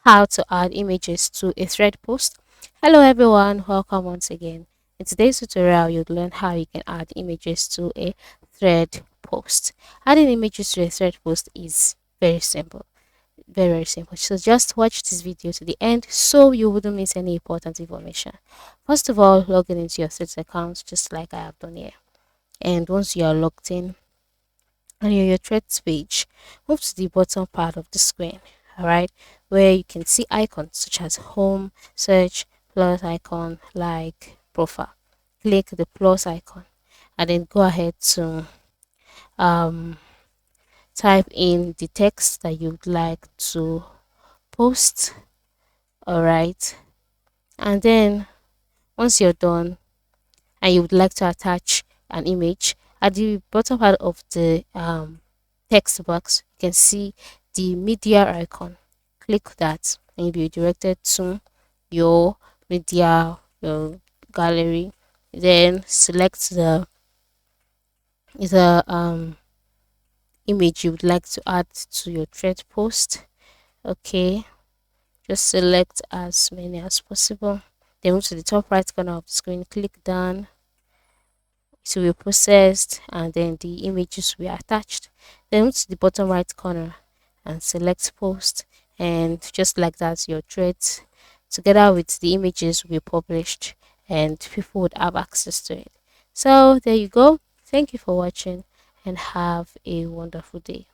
how to add images to a thread post. Hello everyone, welcome once again. In today's tutorial, you'll learn how you can add images to a thread post. Adding images to a thread post is very simple. Very simple. So just watch this video to the end so you wouldn't miss any important information. First of all, log in into your Threads account just like I have done here. And once you are logged in, on your threads page, move to the bottom part of the screen, all right, where you can see icons such as home, search, plus icon, like, profile. Click the plus icon and then go ahead to um, type in the text that you'd like to post, all right, and then once you're done and you would like to attach an image, at the bottom part of the text box, you can see the media icon. Click that and you'll be directed to your media, your gallery. Then select the image you would like to add to your thread post. Okay, just select as many as possible. Then move to the top right corner of the screen, click done. It will be processed and then the images will be attached. Then move to the bottom right corner and select post, and just like that your threads together with the images will be published and people would have access to it. So there you go. Thank you for watching and have a wonderful day.